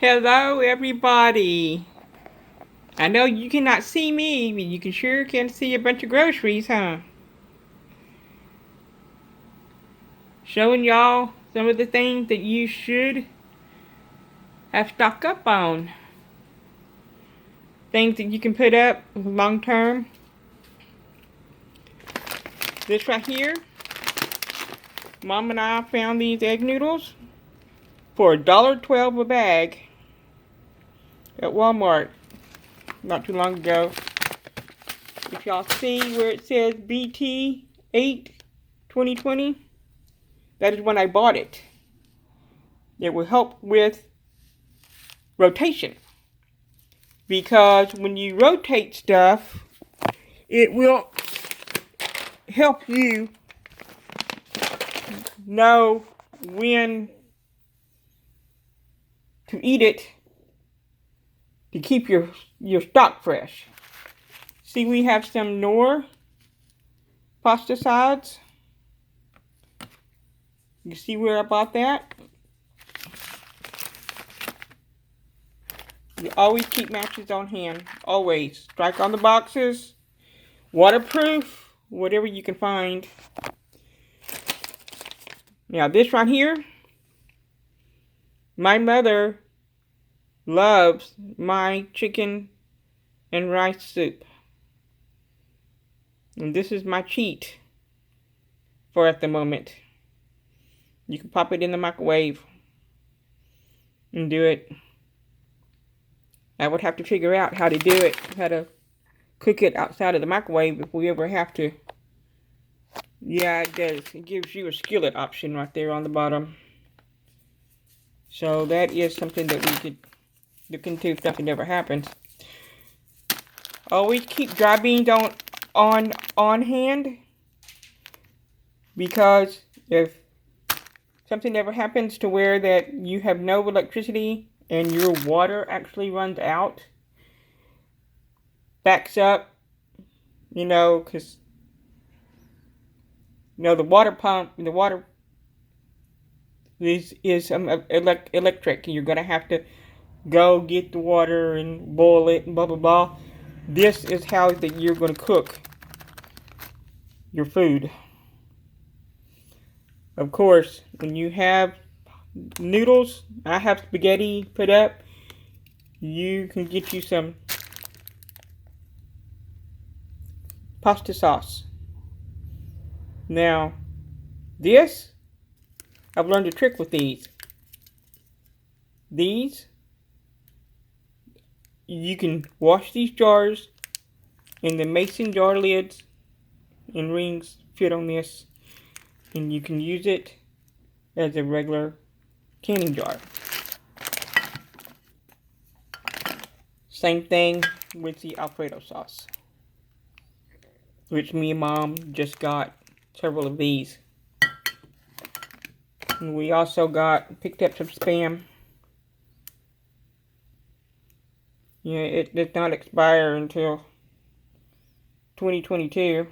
Hello, everybody. I know you cannot see me, but you sure can see a bunch of groceries, huh? Showing y'all some of the things that you should have stocked up on. Things that you can put up long term. This right here, Mom and I found these egg noodles for $1.12 a bag at Walmart not too long ago. If y'all see where it says BT8 2020, that is when I bought it. It will help with rotation, because when you rotate stuff, it will help you know when to eat it to keep your stock fresh. See, we have some Knorr pasta sides. You see where I bought that? You always keep matches on hand. Always. Strike on the boxes. Waterproof. Whatever you can find. Now this right here. My mother loves my chicken and rice soup. And this is my cheat for at the moment. You can pop it in the microwave and do it. I would have to figure out how to do it, how to cook it outside of the microwave if we ever have to. Yeah, it does. It gives you a skillet option right there on the bottom. So that is something that we could look into if nothing ever happens. Always keep dry beans on hand, because if something ever happens to where that you have no electricity and your water actually runs out, backs up, because the water pump, the water is electric. You're gonna have to go get the water and boil it and blah blah blah. This is how that you're gonna cook your food. Of course, when you have noodles, I have spaghetti put up, you can get you some pasta sauce. Now, this, I've learned a trick with these. These, you can wash these jars, and the mason jar lids and rings fit on this, and you can use it as a regular canning jar. Same thing with the Alfredo sauce, which me and Mom just got several of these. And we also picked up some Spam. Yeah, it does not expire until 2022.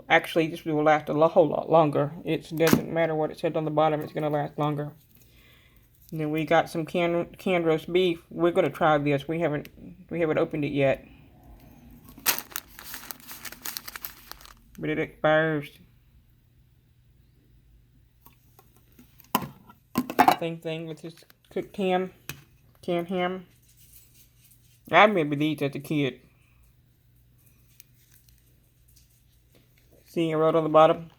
Actually, this will last a whole lot longer. It doesn't matter what it says on the bottom, it's going to last longer. And then we got some canned roast beef. We're going to try this. We haven't opened it yet. But it expires. Same thing with this cooked ham, canned ham. I remember these as a kid. See, I wrote on the bottom.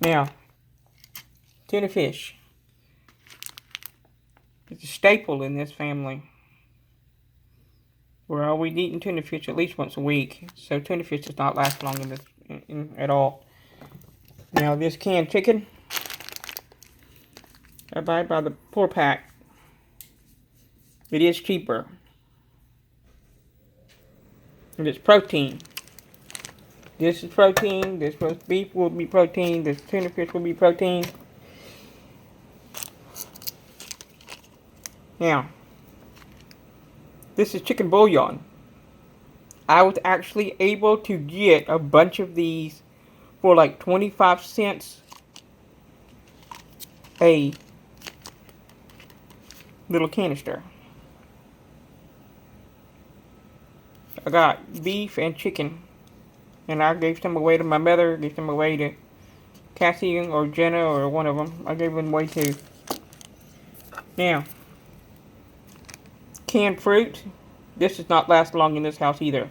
Now, tuna fish. It's a staple in this family. We're always eating tuna fish at least once a week. So tuna fish does not last long at all. Now this canned chicken, I buy by the 4-pack. It is cheaper. And it's protein. This is protein. This roast beef will be protein. This tuna fish will be protein. Now, this is chicken bouillon. I was actually able to get a bunch of these for like 25 cents a little canister. I got beef and chicken, and I gave some away to my mother, gave some away to Cassie or Jenna or one of them. I gave them away too. Now, canned fruit. This does not last long in this house either.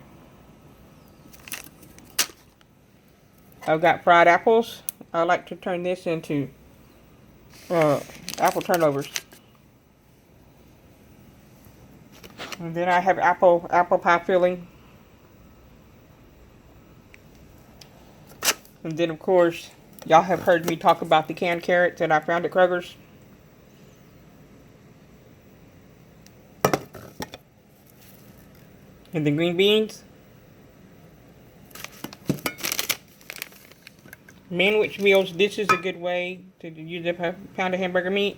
I've got fried apples. I like to turn this into apple turnovers. And then I have apple pie filling. And then of course, y'all have heard me talk about the canned carrots that I found at Kroger's. And the green beans. Sandwich meals. This is a good way to use a pound of hamburger meat.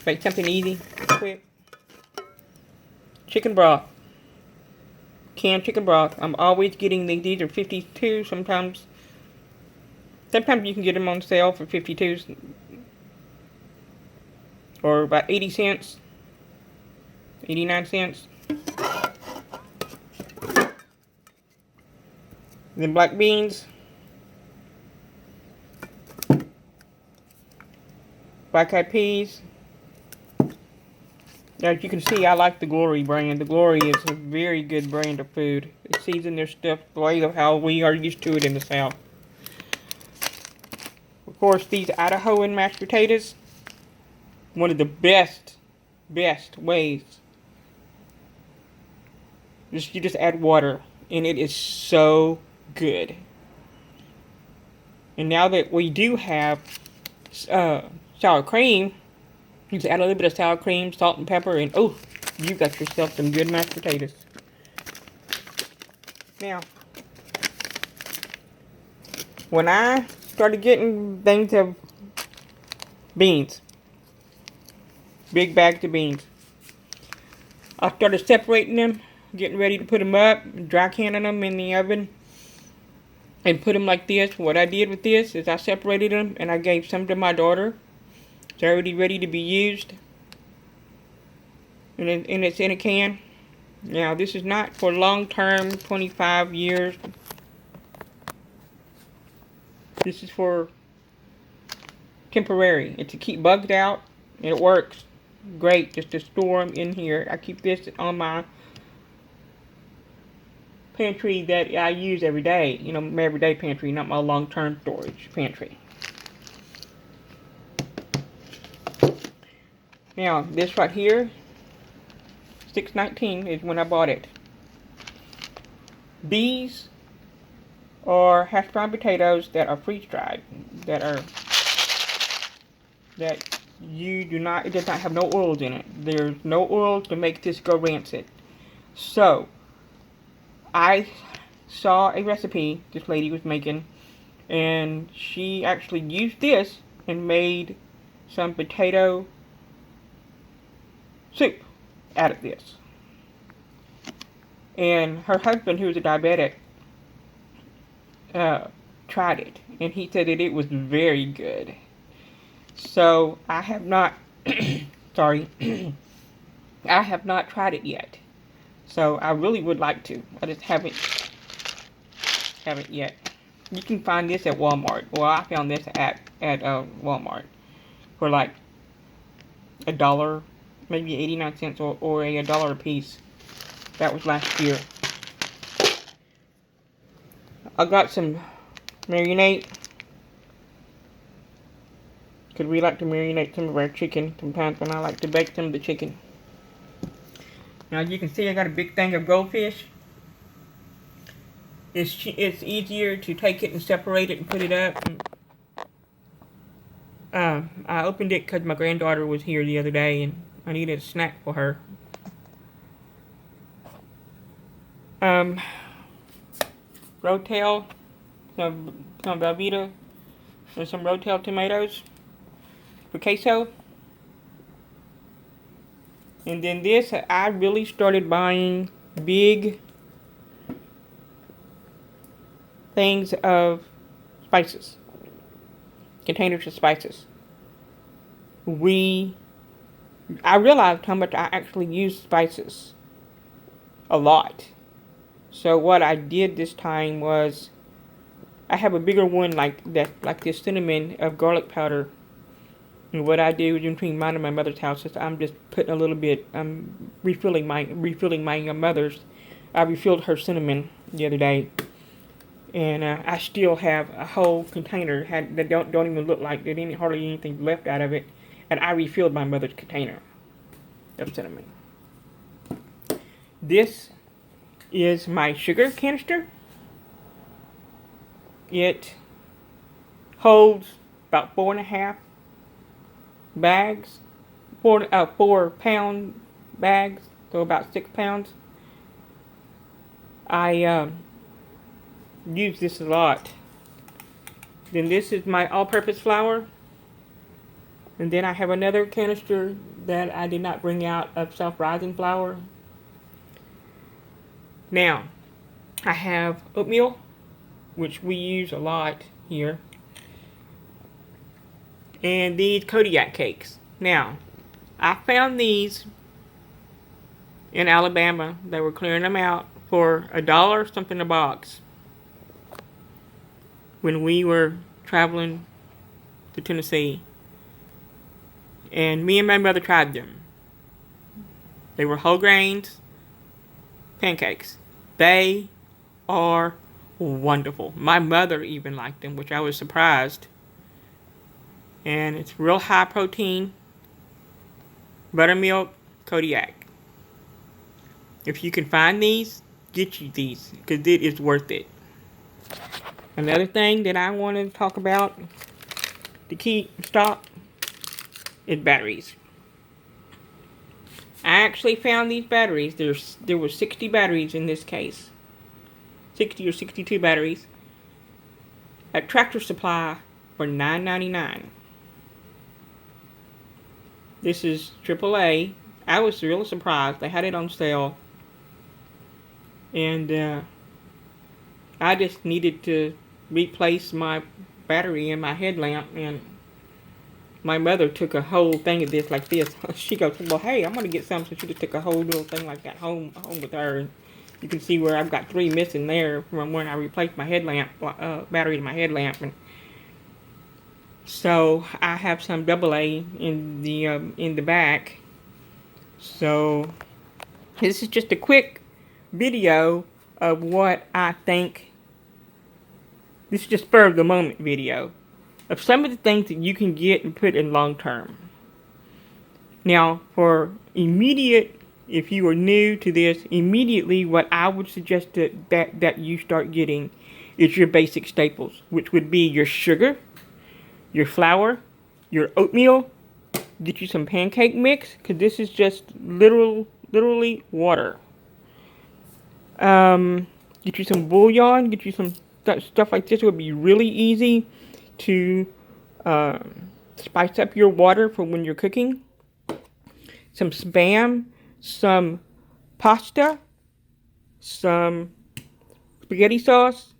Make something easy, quick. Chicken broth. Canned chicken broth. I'm always getting these. These are 52 sometimes. Sometimes you can get them on sale for 52s. Or about 80 cents. 89 cents. Then black beans. Black eyed peas. As you can see, I like the Glory brand. The Glory is a very good brand of food. They season their stuff the way of how we are used to it in the South. Of course, these Idahoan mashed potatoes. One of the best ways. You just add water, and it is so good. And now that we do have sour cream, you just add a little bit of sour cream, salt and pepper, and oh, you got yourself some good mashed potatoes. Now, when I started getting things of beans, big bags of beans, I started separating them, getting ready to put them up, dry canning them in the oven, and put them like this. What I did with this is I separated them, and I gave some to my daughter. It's already ready to be used. And it's in a can. Now, this is not for long term, 25 years. This is for temporary. It's to keep bugs out, and it works great just to store them in here. I keep this on my pantry that I use every day. You know, my everyday pantry, not my long-term storage pantry. Now, this right here, $6.19 is when I bought it. These are hash brown potatoes that are freeze-dried, that you do not, it does not have no oils in it. There's no oils to make this go rancid. So, I saw a recipe this lady was making, and she actually used this and made some potato soup out of this. And her husband, who was a diabetic, tried it, and he said that it was very good. So I have not, sorry, I have not tried it yet. So I really would like to. I just haven't yet. You can find this at Walmart. Well, I found this at Walmart for like $1, maybe 89 cents, or $1 a piece. That was last year. I got some marinade, because we like to marinate some of our chicken sometimes when I like to bake some of the chicken. Now you can see I got a big thing of goldfish. It's easier to take it and separate it and put it up. I opened it because my granddaughter was here the other day and I needed a snack for her. Rotel, some Velveeta, and some Rotel tomatoes for queso. And then this, I really started buying big things of spices. containers of spices. I realized how much I actually use spices. A lot. So what I did this time was, I have a bigger one like that, like this cinnamon of garlic powder. And what I do between mine and my mother's house is I'm just putting a little bit. I'm refilling my mother's. I refilled her cinnamon the other day, and I still have a whole container that don't even look like there's hardly anything left out of it, and I refilled my mother's container of cinnamon. This is my sugar canister. It holds about 4.5 bags, 4 pound bags, so about 6 pounds. I use this a lot. Then this is my all-purpose flour. And then I have another canister that I did not bring out of self-rising flour. Now, I have oatmeal, which we use a lot here. And these Kodiak cakes. Now, I found these in Alabama. They were clearing them out for $1 something a box when we were traveling to Tennessee. And me and my mother tried them. They were whole grains pancakes. They are wonderful. My mother even liked them, which I was surprised. And it's real high protein. Buttermilk Kodiak. If you can find these, get you these, because it is worth it. Another thing that I wanted to talk about to keep stock is batteries. I actually found these batteries. There were 60 batteries in this case. 60 or 62 batteries at Tractor Supply for $9.99. This is AAA. I was really surprised. They had it on sale. And I just needed to replace my battery in my headlamp, and my mother took a whole thing of this like this. She goes, well, hey, I'm going to get some. So she just took a whole little thing like that home with her. And you can see where I've got 3 missing there from when I replaced my headlamp, battery in my headlamp. And so I have some AA in the back. So this is just a quick video of what I think. This is just spur of the moment video of some of the things that you can get and put in long term. Now, for immediate, if you are new to this, immediately what I would suggest that you start getting is your basic staples, which would be your sugar, your flour, your oatmeal. Get you some pancake mix, because this is just literally water. Get you some bouillon, get you some stuff like this. It would be really easy to spice up your water for when you're cooking. Some Spam, some pasta, some spaghetti sauce,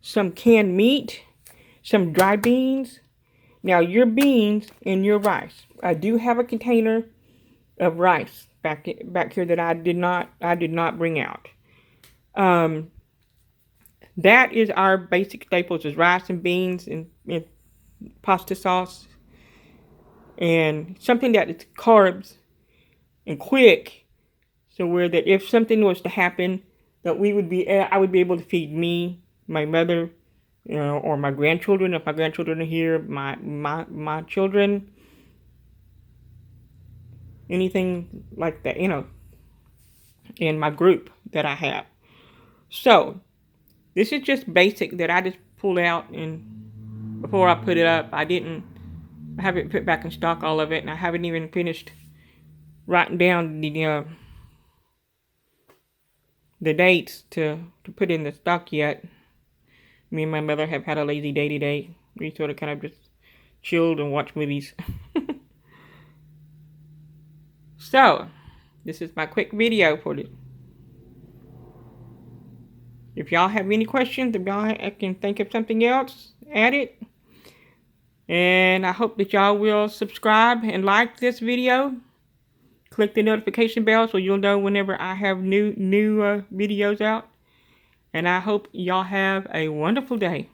some canned meat, some dry beans. Now, your beans and your rice. I do have a container of rice back here that I did not bring out. That is our basic staples, is rice and beans and pasta sauce, and something that is carbs and quick, so where that if something was to happen, that I would be able to feed me, my mother, or my grandchildren, if my grandchildren are here, my children, anything like that, in my group that I have. So, this is just basic that I just pulled out, and before I put it up, I haven't put back in stock all of it, and I haven't even finished writing down the dates to put in the stock yet. Me and my mother have had a lazy day today. We sort of kind of just chilled and watched movies. So, this is my quick video for this. If y'all have any questions, if y'all can think of something else, add it. And I hope that y'all will subscribe and like this video. Click the notification bell so you'll know whenever I have new videos out. And I hope y'all have a wonderful day.